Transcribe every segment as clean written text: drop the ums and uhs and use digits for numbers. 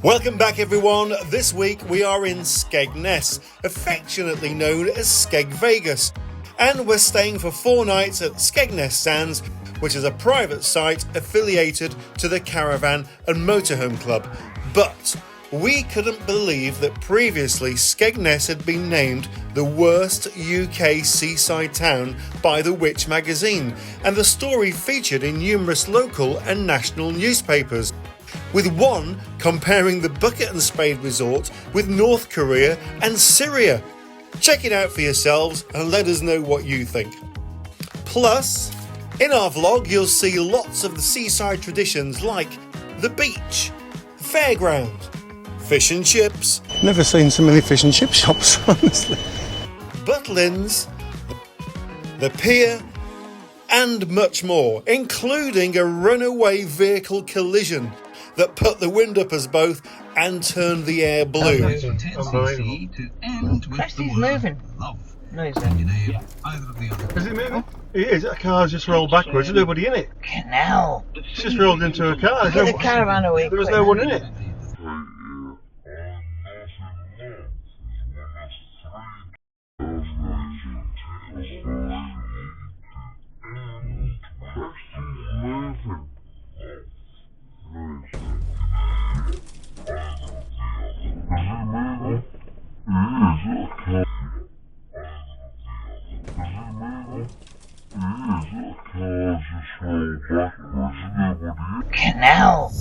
Welcome back everyone. This week we are in Skegness, affectionately known as Skeg Vegas, and we're staying for 4 nights at Skegness Sands, which is a private site affiliated to the Caravan and Motorhome Club. But we couldn't believe that previously Skegness had been named the worst UK seaside town by The Witch magazine, and the story featured in numerous local and national newspapers, with one comparing the Bucket and Spade Resort with North Korea and Syria. Check it out for yourselves and let us know what you think. Plus, in our vlog you'll see lots of the seaside traditions like the beach, the fairground, fish and chips. Never seen so many fish and chip shops, honestly. Butlins, the pier, and much more, including a runaway vehicle collision that put the wind up us both and turned the air blue. Presty's moving. No, he's not. Is it moving? It is. A car's just rolled backwards. There's nobody in it. Canal. It's just rolled into a car. Get the caravan away. There was no one in it. Canal.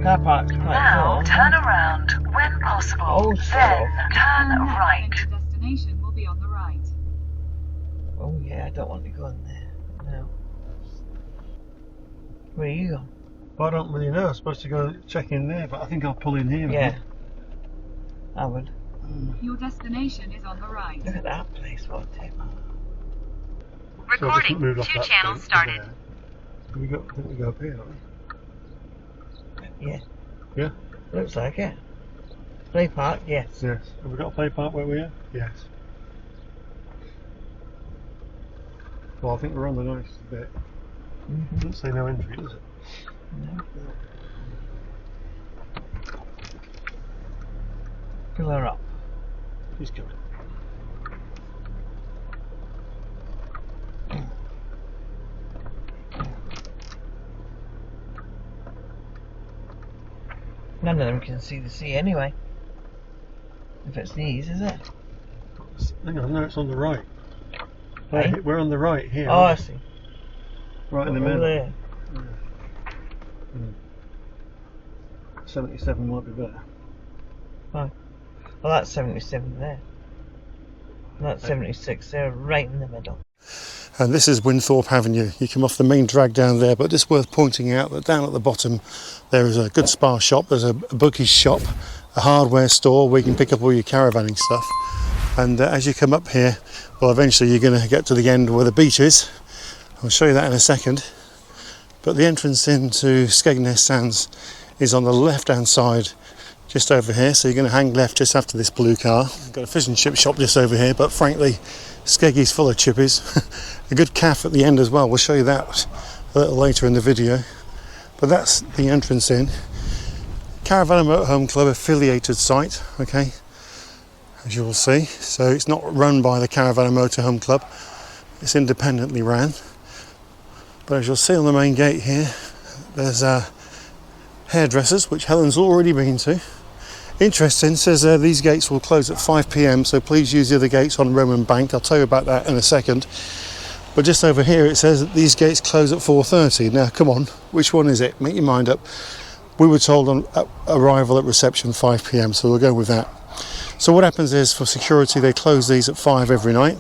Car park's quite Now full. turn around when possible. Oh, Then turn right. Your destination will be on the right. Oh yeah, I don't want to go in there. No. Where are you going? Well, I don't really know. I'm supposed to go check in there, but I think I'll pull in here. Yeah. I would. Your destination is on the right. Look at that place. What a tip. So I just moved off 2 that channels bit started. there. I think we go up here, don't we? Yeah. Yeah? Looks like it. Play park, yes. Yes. Have we got a play park where we are? Yes. Well, I think we're on the nicest bit. Doesn't say no entry, does it? No. Fill her up. He's coming. None of them can see the sea anyway. If it's these, is it? Hang on, no, it's on the right. Hey? Right, we're on the right here. Oh, I see. Right in the Over middle. there. Yeah. 77 might be better. Oh. Well, that's 77 there. That's 76, they're right in the middle. And this is Winthorpe Avenue. You come off the main drag down there, but it's worth pointing out that down at the bottom there is a good spa shop, there's a bookies shop, a hardware store where you can pick up all your caravanning stuff. And as you come up here, well, eventually you're going to get to the end where the beach is. I'll show you that in a second. But the entrance into Skegness Sands is on the left hand side, just over here. So you're going to hang left just after this blue car. We've got a fish and chip shop just over here, but frankly Skeggy's full of chippies. A good cafe at the end as well, we'll show you that a little later in the video. But that's the entrance in. Caravans Motorhome Club affiliated site, okay, as you will see. So it's not run by the Caravans Motorhome Club, it's independently ran. But as you'll see on the main gate here, there's hairdressers, which Helen's already been to. Interesting, says these gates will close at 5 PM, so please use the other gates on Roman Bank. I'll tell you about that in a second. But just over here it says that these gates close at 4:30. Now come on, which one is it? Make your mind up. We were told on arrival at reception 5 PM, so we'll go with that. So what happens is, for security, they close these at 5 every night.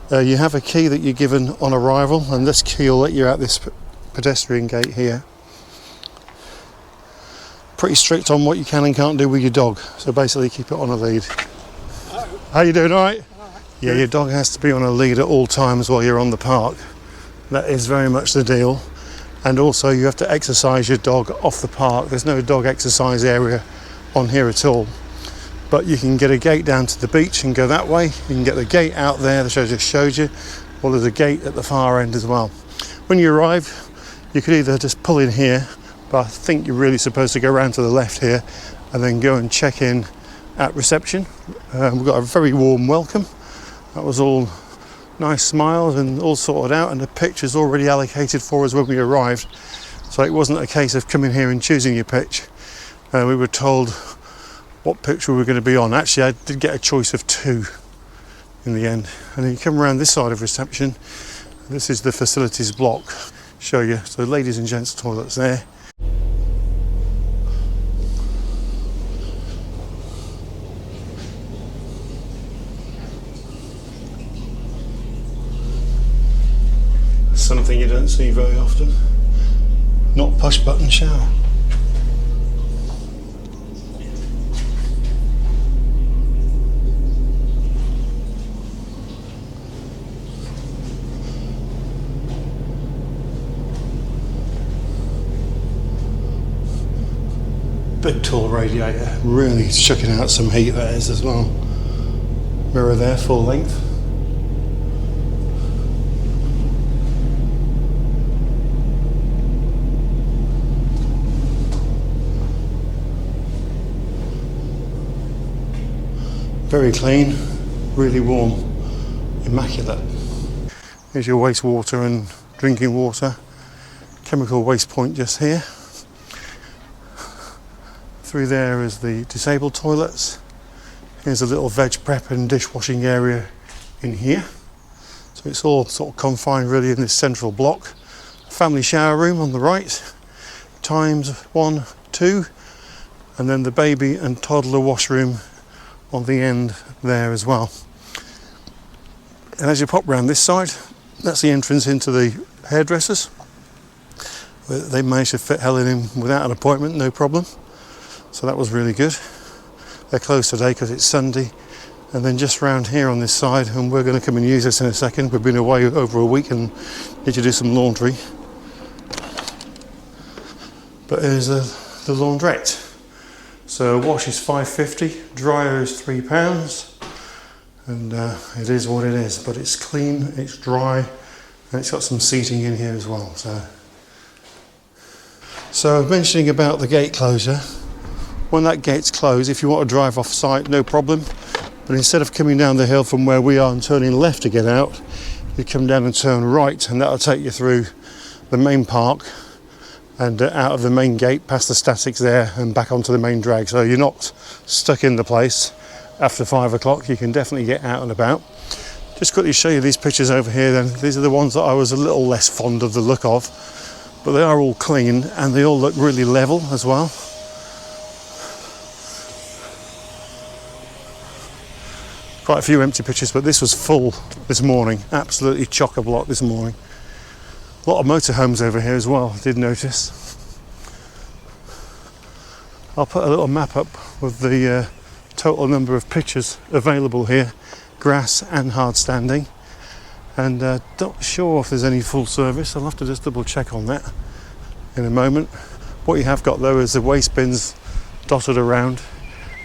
You have a key that you're given on arrival, and this key will let you out this pedestrian gate here. Pretty strict on what you can and can't do with your dog, so basically keep it on a lead. Hello. How you doing, alright? All right. Yeah, your dog has to be on a lead at all times while you're on the park. That is very much the deal. And also you have to exercise your dog off the park. There's no dog exercise area on here at all. But you can get a gate down to the beach and go that way. You can get the gate out there that I just showed you. Well, there's a gate at the far end as well. When you arrive, you could either just pull in here, but I think you're really supposed to go around to the left here and then go and check in at reception. We've got a very warm welcome. That was all nice smiles and all sorted out, and the pitch is already allocated for us when we arrived. So it wasn't a case of coming here and choosing your pitch. We were told what pitch we were going to be on. Actually, I did get a choice of 2 in the end. And then you come around this side of reception. This is the facilities block. Show you. So ladies and gents toilets there. Something you don't see very often. Not push button shower. Big tall radiator, really chucking out some heat that is as well. Mirror there, full length. Very clean, really warm, immaculate. Here's your wastewater and drinking water. Chemical waste point just here. Through there is the disabled toilets. Here's a little veg prep and dishwashing area in here. So it's all sort of confined really in this central block. Family shower room on the right, times 1, 2, and then the baby and toddler washroom on the end there as well. And as you pop round this side, that's the entrance into the hairdressers. They managed to fit Helen in without an appointment, no problem. So that was really good. They're closed today because it's Sunday. And then just round here on this side, and we're going to come and use this in a second. We've been away over a week and need to do some laundry. But here's the laundrette. So wash is £5.50, dryer is £3, and it is what it is. But it's clean, it's dry, and it's got some seating in here as well. So mentioning about the gate closure, when that gate's closed, if you want to drive off site, no problem. But instead of coming down the hill from where we are and turning left to get out, you come down and turn right, and that'll take you through the main park and out of the main gate, past the statics there and back onto the main drag. So you're not stuck in the place after 5 o'clock. You can definitely get out and about. Just quickly show you these pictures over here then. These are the ones that I was a little less fond of the look of, but they are all clean and they all look really level as well. quite a few empty pitches, but this was full this morning, absolutely chock-a-block this morning. A lot of motorhomes over here as well, I did notice. I'll put a little map up with the total number of pitches available here, grass and hard standing, and not sure if there's any full service. I'll have to just double check on that in a moment. What you have got though is the waste bins dotted around,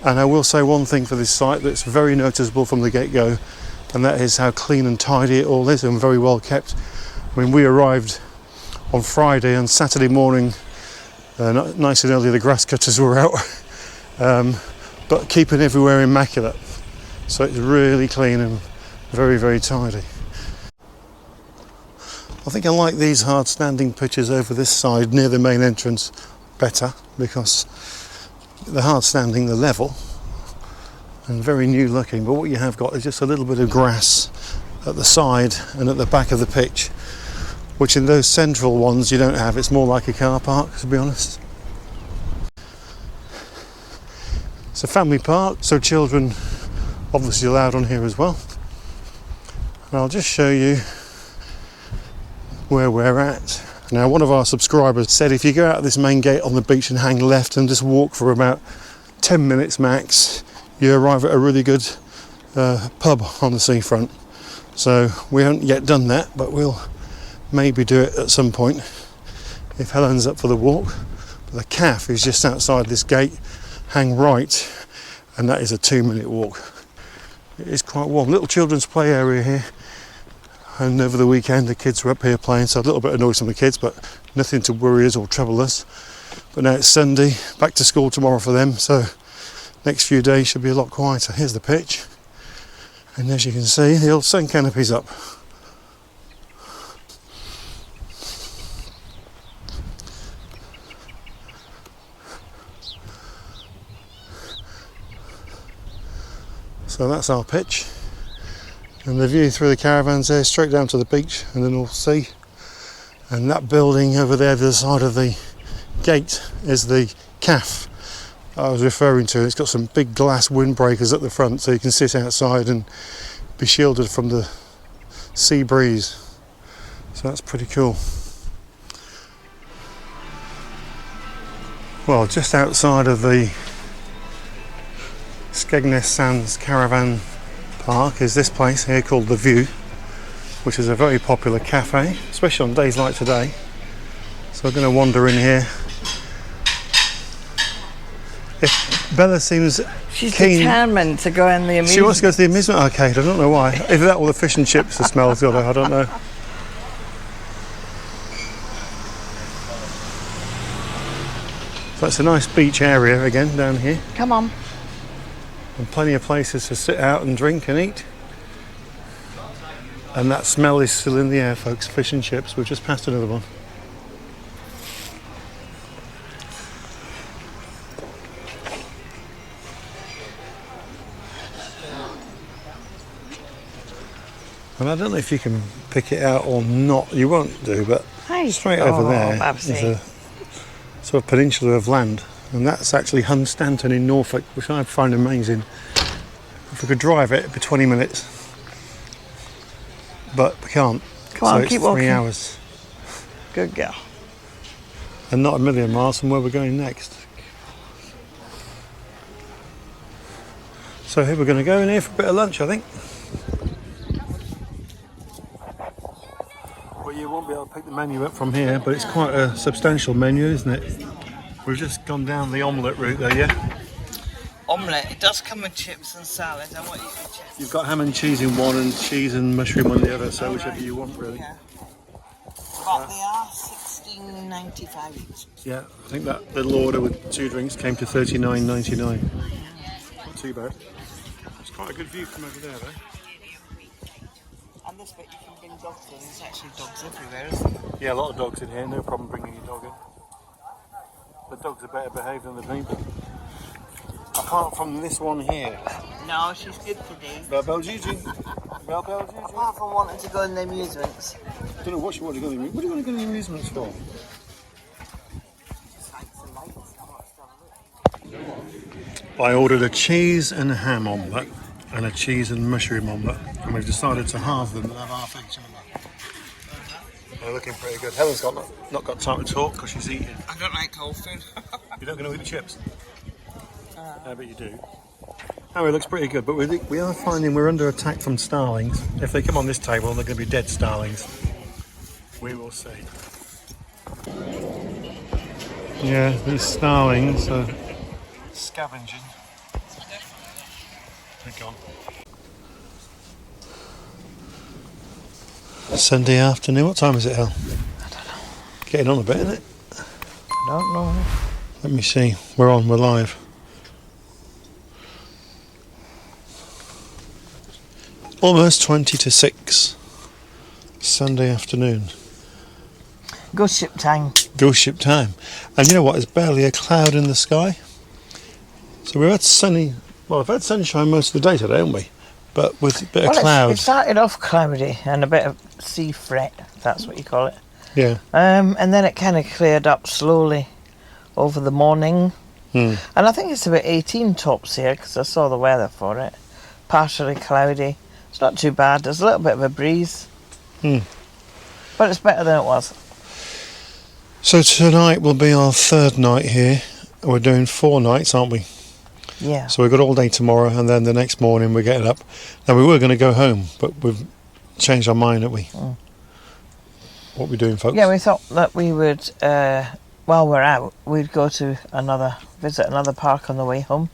and I will say one thing for this site that's very noticeable from the get-go, and that is how clean and tidy it all is and very well kept. I mean, we arrived on Friday, and Saturday morning nice and early the grass cutters were out, but keeping everywhere immaculate, so it's really clean and very, very tidy. I think I like these hard standing pitches over this side near the main entrance better, because the hard standing, the level and very new looking, but what you have got is just a little bit of grass at the side and at the back of the pitch, which in those central ones you don't have. It's more like a car park, to be honest. It's a family park, so children obviously allowed on here as well. And I'll just show you where we're at. Now, one of our subscribers said if you go out of this main gate on the beach and hang left and just walk for about 10 minutes max, you arrive at a really good pub on the seafront. So we haven't yet done that, but we'll maybe do it at some point if Helen's up for the walk. But the cafe is just outside this gate. Hang right, and that is a 2-minute walk. It is quite warm. Little children's play area here, and over the weekend the kids were up here playing, so a little bit of noise from the kids, but nothing to worry us or trouble us. But now it's Sunday, back to school tomorrow for them, so next few days should be a lot quieter. Here's the pitch, and as you can see, the old sun canopy's up. So that's our pitch, and the view through the caravans there straight down to the beach and the North Sea. And that building over there to the side of the gate is the cafe I was referring to. It's got some big glass windbreakers at the front, so you can sit outside and be shielded from the sea breeze. So that's pretty cool. Well, just outside of the Skegness Sands Caravan Park is this place here called The View, which is a very popular cafe, especially on days like today. So we're going to wander in here. If Bella seems She's keen, determined to go in the amusement. she wants to go to the amusement arcade. I don't know why. Either that or the fish and chips, the smell's got her, I don't know. So it's a nice beach area again down here. Come on. And plenty of places to sit out and drink and eat. And that smell is still in the air, folks. Fish and chips. We've just passed another one. And I don't know if you can pick it out or not. You won't do, but straight over there is a sort of peninsula of land. And that's actually Hunstanton in Norfolk, which I find amazing. If we could drive it, it'd be 20 minutes. But we can't. Come on, so keep it's walking. 3 hours. Good girl. And not a million miles from where we're going next. So here we're going to go in here for a bit of lunch, I think. Well, you won't be able to pick the menu up from here, but it's quite a substantial menu, isn't it? We've just gone down the omelette route there, yeah? Omelette. It does come with chips and salad. I want you to check. You've got ham and cheese in one and cheese and mushroom on the other, so whichever you want, really. Yeah. But they are $16.95 each. Yeah, I think that little order with 2 drinks came to $39.99. Not too bad. It's quite a good view from over there, though. And this bit you can bring dogs in. There's actually dogs everywhere, isn't there? Yeah, a lot of dogs in here. No problem bringing your dog in. The dogs are better behaved than the people. Apart from this one here. No, she's good today. Bell Gigi. Apart from wanting to go in the amusements. I don't know what you want to go in the amusements. What do you want to go in the amusements for? I ordered a cheese and a ham omelette, and a cheese and mushroom omelette, and we've decided to halve them and have half each. They're looking pretty good. Helen's not got time to talk because she's eating. I don't like cold food. You're not going to eat the chips? I bet you do. Oh, it looks pretty good, but we are finding we're under attack from starlings. If they come on this table, they're going to be dead starlings. We will see. Yeah, these starlings are scavenging. They're gone. Sunday afternoon. What time is it, Hel? I don't know. Getting on a bit, isn't it? I don't know. Let me see. We're live. Almost 20 to 6. Sunday afternoon. Ghost ship time. Ghost ship time. And you know what? There's barely a cloud in the sky. So we've had we've had sunshine most of the day today, haven't we? But with a bit of It clouds. started off cloudy and a bit of sea fret, if that's what you call it. Yeah. And then it kind of cleared up slowly over the morning. And I think it's about 18 tops here because I saw the weather for it. Partially cloudy. It's not too bad. There's a little bit of a breeze. But it's better than it was. So tonight will be our third night here. We're doing 4 nights, aren't we? Yeah. So we've got all day tomorrow, and then the next morning we're getting up. Now we were going to go home, but we've changed our mind, haven't we? What are we doing, folks? Yeah, we thought that we would, while we're out, we'd go to visit another park on the way home.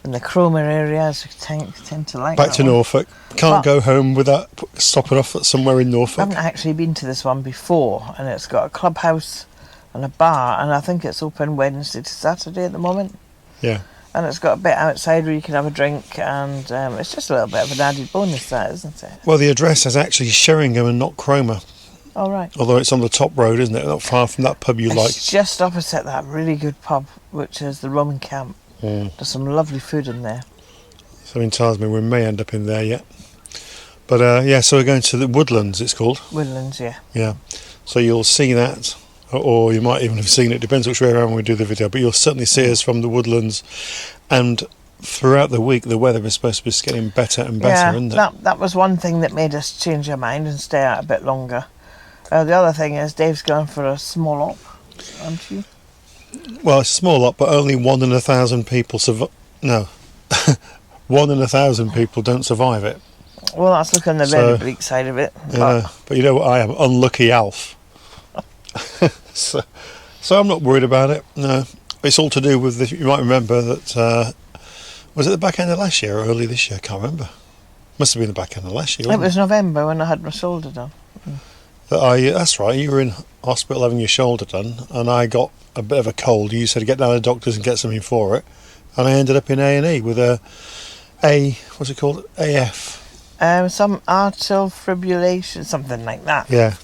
In the Cromer area, as we tend to like. Back to Norfolk. Can't go home without stopping off at somewhere in I Norfolk. haven't actually been to this one before, and it's got a clubhouse and a bar, and I think it's open Wednesday to Saturday at the moment. Yeah. And it's got a bit outside where you can have a drink, and it's just a little bit of an added bonus, that, isn't it? Well, the address is actually Sheringham and not Cromer. All right. Although it's on the top road, isn't it? Not far from that pub you like. It's just opposite that really good pub, which is the Roman Camp. There's some lovely food in there. Something tells me we may end up in there yet. But yeah, so we're going to the Woodlands, it's called. Woodlands, yeah. Yeah. So you'll see that, or you might even have seen it, depends which way around we do the video, but you'll certainly see us from the Woodlands. And throughout the week, the weather is supposed to be getting better and better, isn't it? That was one thing that made us change our mind and stay out a bit longer. The other thing is Dave's going for a small op, aren't you? Well, it's a small lot, but only 1 in 1,000 people survive. No, 1 in 1,000 people don't survive it. Well, that's looking on the very bleak side of it. But you know what I am? Unlucky Alf. so I'm not worried about it. No, it's all to do with you might remember that was it the back end of last year or early this year? I can't remember. Must have been the back end of last year. It was November when I had my shoulder done. That's right. You were in hospital having your shoulder done, and I got a bit of a cold. You said get down to the doctors and get something for it, and I ended up in A&E with what's it called? AF. Some arterial fibrillation, something like that. Yeah.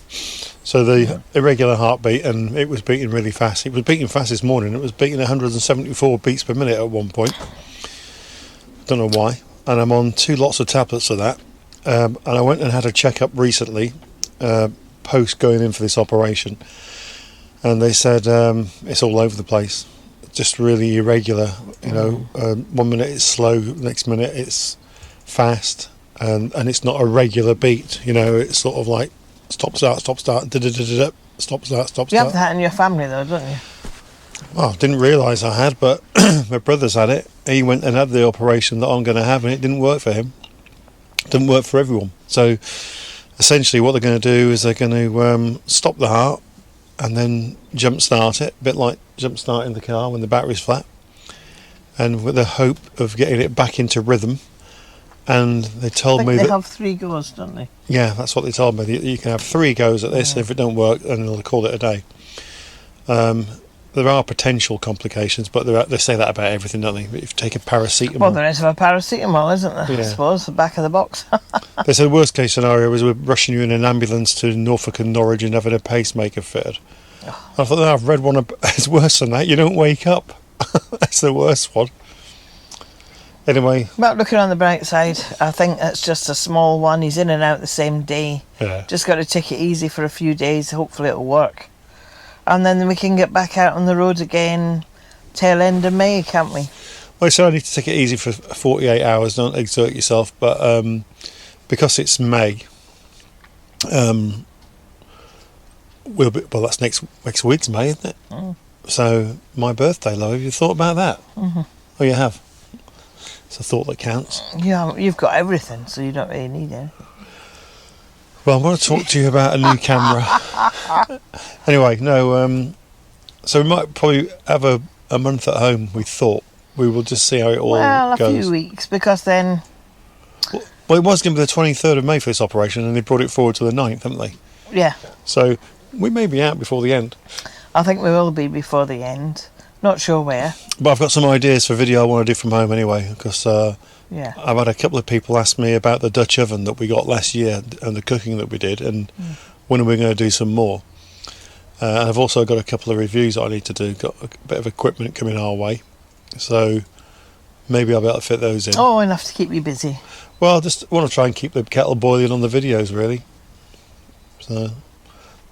So the irregular heartbeat, and it was beating really fast. It was beating fast this morning. It was beating 174 beats per minute at one point. Don't know why. And I'm on 2 lots of tablets of that. And I went and had a checkup recently, post going in for this operation. And they said it's all over the place. Just really irregular. You know, 1 minute it's slow, next minute it's fast. And it's not a regular beat, you know, it's sort of like stop, start, stop, start, da-da-da-da-da, stop, start, stop, start. You have that in your family though, don't you? Well, I didn't realise I had, but my brother's had it. He went and had the operation that I'm going to have, and it didn't work for him. It didn't work for everyone. So essentially what they're going to do is they're going to stop the heart and then jump start it, a bit like jump starting the car when the battery's flat, and with the hope of getting it back into rhythm. And they told me that they have 3 goes, don't they? Yeah, that's what they told me. You can have 3 goes at this. If it don't work, then they'll call it a day. There are potential complications, but they say that about everything, don't they? If you take a paracetamol. Well, there is a paracetamol, isn't there? Yeah. I suppose the back of the box. They said the worst case scenario is we're rushing you in an ambulance to Norfolk and Norwich and having a pacemaker fitted. Oh. I thought, no, I've read one. It's worse than that. You don't wake up. That's the worst one. Anyway. But looking on the bright side, I think it's just a small one. He's in and out the same day. Yeah. Just got to take it easy for a few days. Hopefully it'll work. And then we can get back out on the road again tail end of May, can't we? Well, I said I need to take it easy for 48 hours, don't exert yourself, but because it's May, that's next week's May, isn't it? Mm. So my birthday, love, have you thought about that? Mm-hmm. Oh, you have? It's a thought that counts. Yeah, you've got everything, so you don't really need anything. Well, I want to talk to you about a new camera. Anyway, no, so we might probably have a month at home, we thought. We will just see how it all Well, goes. a few weeks, because then... Well, it was going to be the 23rd of May for this operation, and they brought it forward to the 9th, haven't they? Yeah, So we may be out before the end. I think we will be before the end. Not sure where. But I've got some ideas for video I want to do from home anyway, because Yeah. I've had a couple of people ask me about the Dutch oven that we got last year and the cooking that we did, and when are we going to do some more. And I've also got a couple of reviews that I need to do, got a bit of equipment coming our way, so maybe I'll be able to fit those in. Oh, enough to keep you busy. Well, I just want to try and keep the kettle boiling on the videos, really. So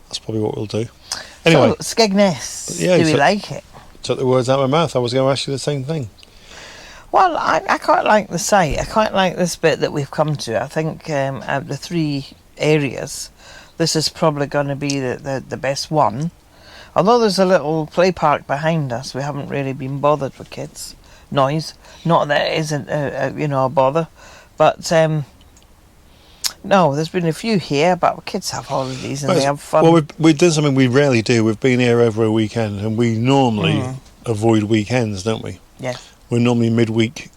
that's probably what we'll do. Anyway, So, Skegness, Yeah, do we so- like it? took the words out of my mouth. I was going to ask you the same thing. Well, I quite like the site. I quite like this bit that we've come to. I think out of the 3 areas, this is probably going to be the best one. Although there's a little play park behind us, we haven't really been bothered with kids. Noise. Not that it isn't a bother. But, no, there's been a few here, but kids have holidays and they have fun. Well, we've done something we rarely do. We've been here over a weekend, and we normally avoid weekends, don't we? Yeah. We're normally midweek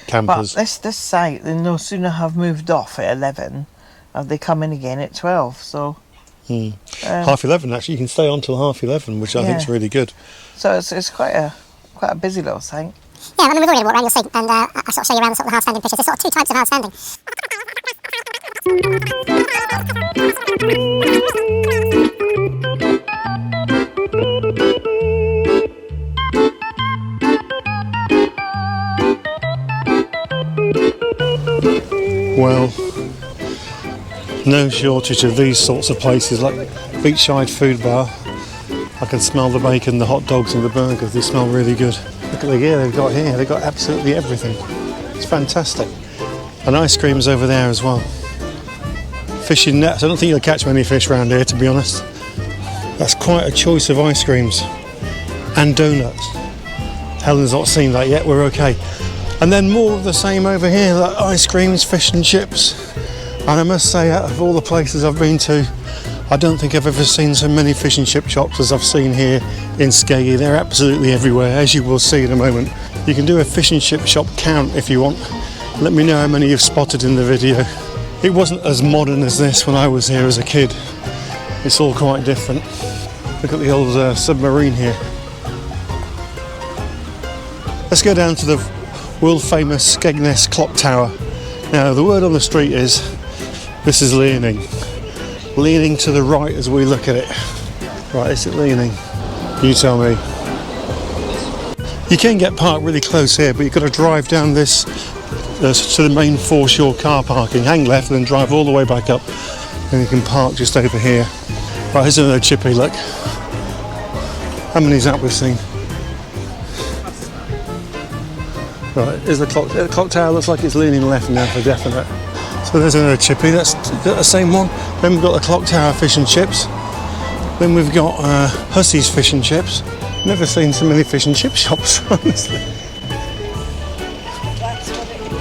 But campers. this site, they no sooner have moved off at 11, they come in again at 12. So, 11:30, actually. You can stay on till 11:30, which I think is Yeah. really good. so it's quite a busy little site. Yeah, I mean, we've already walked around, you'll see, and I sort of show you around the sort of hard standing pictures. There's sort of 2 types of hard standing. Well, no shortage of these sorts of places, like Beachside Food Bar. I can smell the bacon, the hot dogs and the burgers. They smell really good. Look at the gear they've got here. They've got absolutely everything. It's fantastic. And ice cream's over there as well. Fishing nets. I don't think you'll catch many fish around here, to be honest. That's quite a choice of ice creams. And donuts. Helen's not seen that yet. We're okay. And then more of the same over here, like ice creams, fish and chips. And I must say, out of all the places I've been to, I don't think I've ever seen so many fish and chip shops as I've seen here in Skeggy. They're absolutely everywhere, as you will see in a moment. You can do a fish and chip shop count if you want. Let me know how many you've spotted in the video. It wasn't as modern as this when I was here as a kid. It's all quite different. Look at the old submarine here. Let's go down to the world famous Skegness clock tower. Now the word on the street is this is leaning to the right as we look at it. Right, is it leaning? You tell me. You can get parked really close here, but you've got to drive down this to the main foreshore car parking, hang left and then drive all the way back up, and you can park just over here. Right, here's another chippy, look. How many's that we've seen? Right, here's the clock tower. Looks like it's leaning left now for definite. So there's another chippy, that's the same one. Then we've got the clock tower fish and chips. Then we've got Hussey's fish and chips. Never seen so many fish and chip shops, honestly. That's what it is.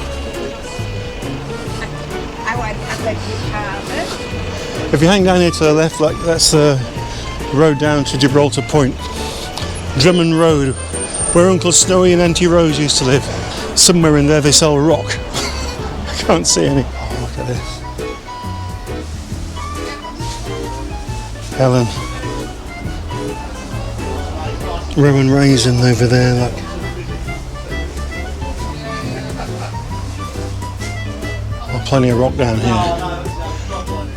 I went and then you carve it. If you hang down here to the left, like that's the road down to Gibraltar Point. Drummond Road, where Uncle Snowy and Auntie Rose used to live. Somewhere in there they sell rock. I can't see any. Oh, look at this. Helen. Rowan raisin over there, look. Oh, plenty of rock down here.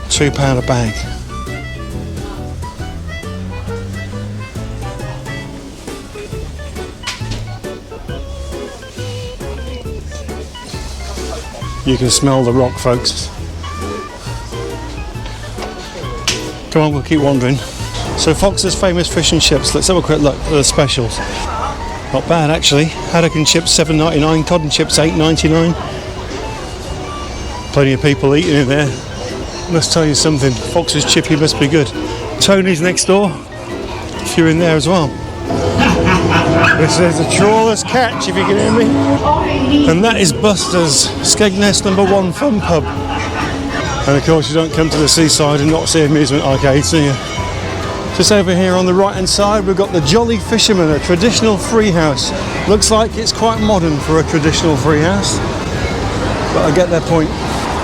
£2 a bag. You can smell the rock, folks. Come on, we'll keep wandering. So Fox's famous fish and chips. Let's have a quick look at the specials. Not bad actually. Haddock and chips $7.99, cod and chips $8.99. Plenty of people eating in there. Must tell you something, Fox's Chippy must be good. Tony's next door, if you're in there as well. This is a trawler's catch, if you can hear me. And that is Buster's, Skegness #1 fun pub. And of course you don't come to the seaside and not see amusement arcades, do you? Just over here on the right hand side we've got the Jolly Fisherman, a traditional free house. Looks like it's quite modern for a traditional free house, but I get their point.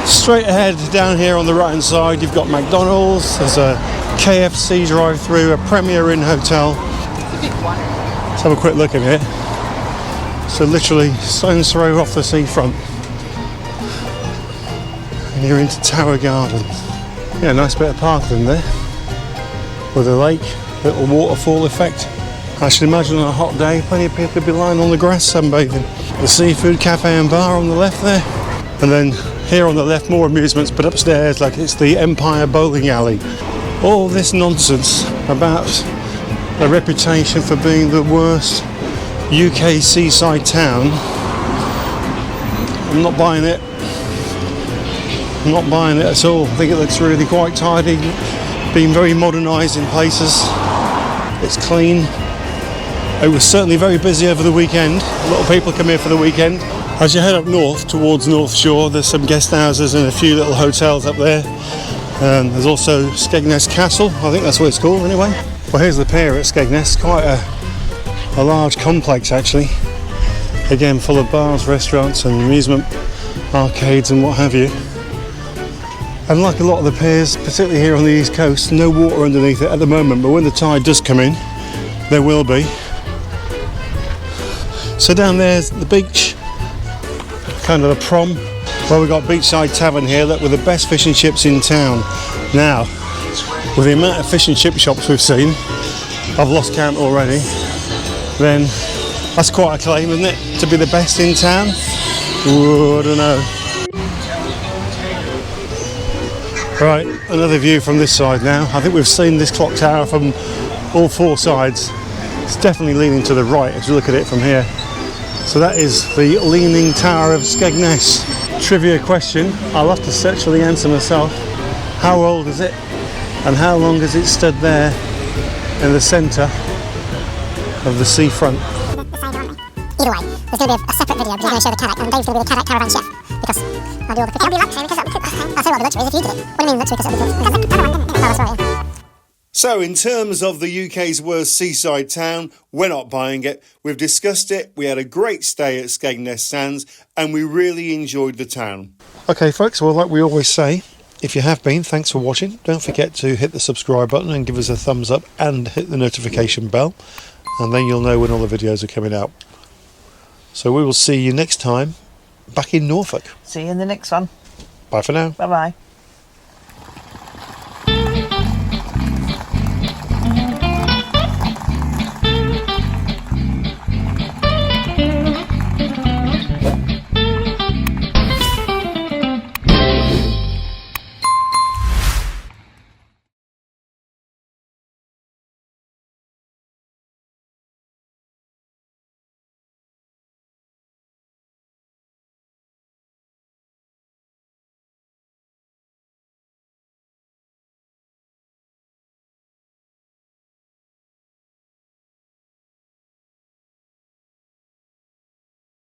Straight ahead down here on the right hand side you've got McDonald's, there's a KFC drive-through, a Premier Inn hotel. Let's have a quick look at it. So literally stone's throw off the seafront. And you're into Tower Garden. Yeah, nice bit of parkland there. With a lake, little waterfall effect. I should imagine on a hot day, plenty of people would be lying on the grass sunbathing. The seafood cafe and bar on the left there. And then here on the left, more amusements, but upstairs, like it's the Empire Bowling Alley. All this nonsense about a reputation for being the worst UK seaside town. I'm not buying it. I'm not buying it at all. I think it looks really quite tidy, being very modernised in places. It's clean. It was certainly very busy over the weekend. A lot of people come here for the weekend. As you head up north towards North Shore, there's some guest houses and a few little hotels up there. There's also Skegness Castle, I think that's what it's called anyway. Well, here's the pier at Skegness, quite a large complex actually. Again, full of bars, restaurants and amusement arcades and what have you. And like a lot of the piers, particularly here on the east coast, no water underneath it at the moment, but when the tide does come in, there will be. So down there's the beach, kind of the prom. Well, we've got Beachside Tavern here, look, with the best fish and chips in town. Now, with the amount of fish and chip shops we've seen, I've lost count already, then that's quite a claim, isn't it? To be the best in town? Ooh, I don't know. Right, another view from this side now. I think we've seen this clock tower from all four sides. It's definitely leaning to the right as you look at it from here. So that is the Leaning Tower of Skegness. Trivia question, I'll have to search for the answer myself. How old is it? And how long has it stood there in the centre of the seafront? Either way, there's going to be a separate video because we're going to show the Carac, and Dave's going to be the Caravan chef because I'll do all the cooking. It'll be luxury because I'll say what the luxury is if you did it. What do you mean luxury because it'll be because the Caravan didn't it? Oh, sorry, yeah. So in terms of the UK's worst seaside town, we're not buying it. We've discussed it. We had a great stay at Skegness Sands and we really enjoyed the town. Okay folks, well like we always say, if you have been, thanks for watching. Don't forget to hit the subscribe button and give us a thumbs up and hit the notification bell, and then you'll know when all the videos are coming out. So we will see you next time back in Norfolk. See you in the next one. Bye for now. Bye bye.